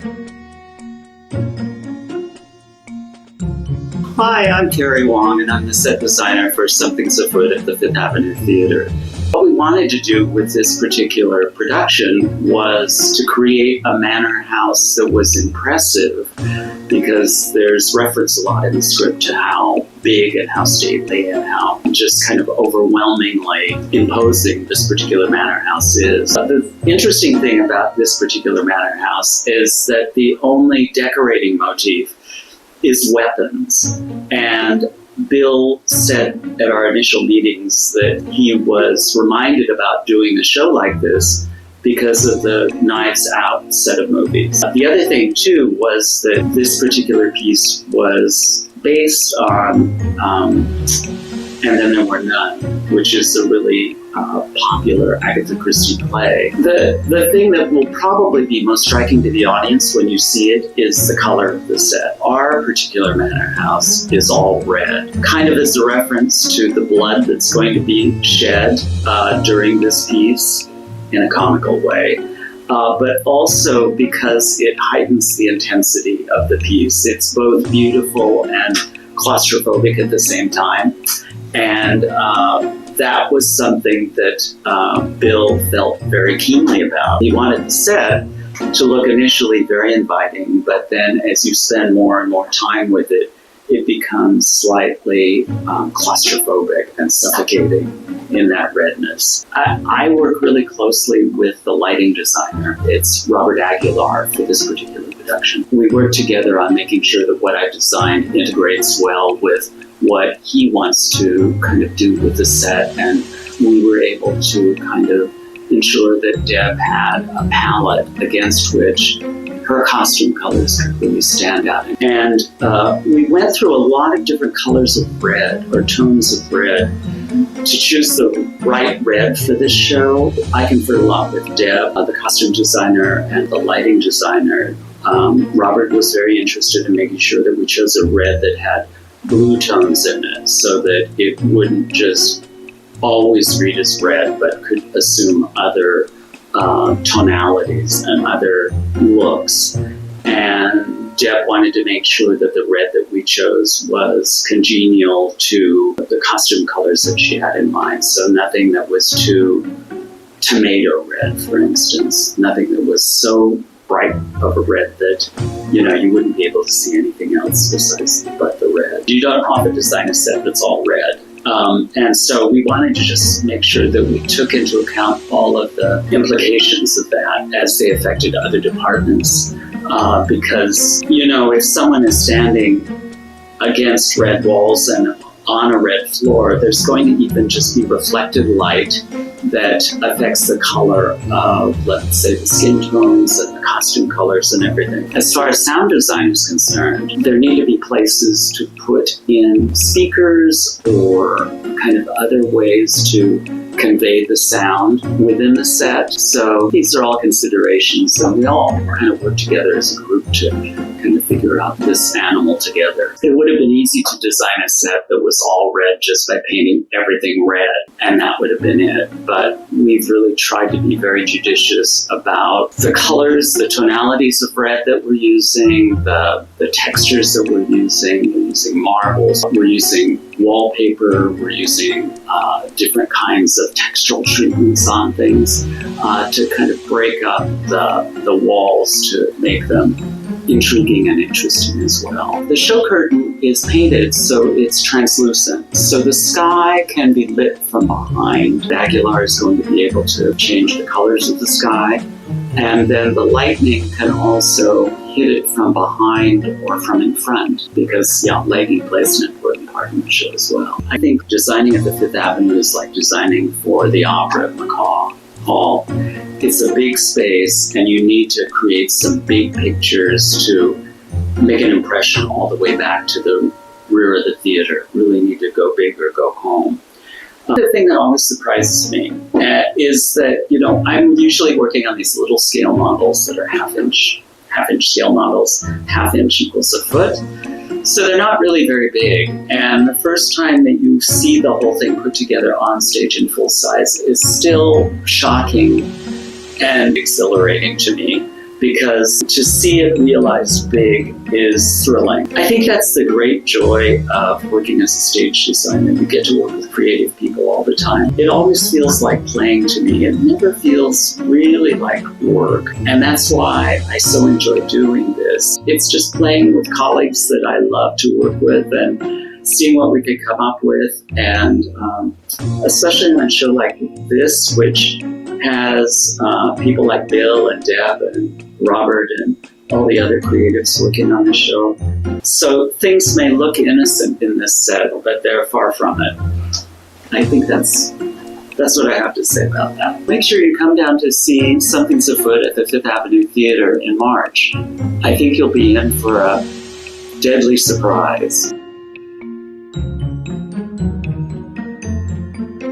Hi, I'm Carey Wong, and I'm the set designer for Something's Afoot at the Fifth Avenue Theater. What we wanted to do with this particular production was to create a manor house that was impressive, because there's reference a lot in the script to how big and how stately and how just kind of overwhelmingly imposing this particular manor house is. The interesting thing about this particular manor house is that the only decorating motif is weapons. And Bill said at our initial meetings that he was reminded about doing a show like this because of the Knives Out set of movies. The other thing, too, was that this particular piece was based on And Then There Were None, which is a really popular Agatha Christie play. The thing that will probably be most striking to the audience when you see it is the color of the set. Our particular manor house is all red, kind of as a reference to the blood that's going to be shed during this piece in a comical way. But also because it heightens the intensity of the piece. It's both beautiful and claustrophobic at the same time. And that was something that Bill felt very keenly about. He wanted the set to look initially very inviting, but then as you spend more and more time with it, it becomes slightly claustrophobic and suffocating in that redness. I work really closely with the lighting designer. It's Robert Aguilar for this particular production. We work together on making sure that what I've designed integrates well with what he wants to kind of do with the set, and we were able to kind of ensure that Deb had a palette against which her costume colors could really stand out. And we went through a lot of different colors of red, or tones of red, to choose the right red for this show. I conferred a lot with Deb, the costume designer, and the lighting designer. Robert was very interested in making sure that we chose a red that had blue tones in it, so that it wouldn't just always read as red, but could assume other tonalities and other looks. And Deb wanted to make sure that the red that we chose was congenial to the costume colors that she had in mind. So nothing that was too tomato red, for instance. Nothing that was so bright of a red that, you wouldn't be able to see anything else besides but the red. You don't often design a set that's all red. And so we wanted to just make sure that we took into account all of the implications of that as they affected other departments. Because, if someone is standing against red walls and on a red floor, there's going to even just be reflected light that affects the color of, let's say, the skin tones and the costume colors and everything. As far as sound design is concerned, there need to be places to put in speakers or kind of other ways to convey the sound within the set. So these are all considerations, and we all kind of work together as a group to kind of figure out this animal together. It would have been easy to design a set that was all red just by painting everything red, and that would have been it. But we've really tried to be very judicious about the colors, the tonalities of red that we're using, the textures that we're using. We're using marbles, we're using wallpaper, we're using different kinds of textural treatments on things to kind of break up the walls to make them intriguing and interesting as well. The show curtain is painted, so it's translucent. So the sky can be lit from behind. Aguilar is going to be able to change the colors of the sky. And then the lightning can also hit it from behind or from in front, because lighting plays an important part in the show as well. I think designing at the Fifth Avenue is like designing for the opera at McCaw Hall. It's a big space, and you need to create some big pictures to make an impression all the way back to the rear of the theater. Really need to go big or go home. The thing that always surprises me is that, I'm usually working on these little scale models that are half-inch scale models. Half inch equals a foot. So they're not really very big. And the first time that you see the whole thing put together on stage in full size is still shocking and exhilarating to me. because to see it realized big is thrilling. I think that's the great joy of working as a stage designer. You get to work with creative people all the time. It always feels like playing to me. It never feels really like work. And that's why I so enjoy doing this. It's just playing with colleagues that I love to work with and seeing what we could come up with. And especially on a show like this, which has people like Bill and Deb and Robert and all the other creatives working on the show. So things may look innocent in this set, but they're far from it. I think that's what I have to say about that. Make sure you come down to see Something's Afoot at the Fifth Avenue Theater in March. I think you'll be in for a deadly surprise.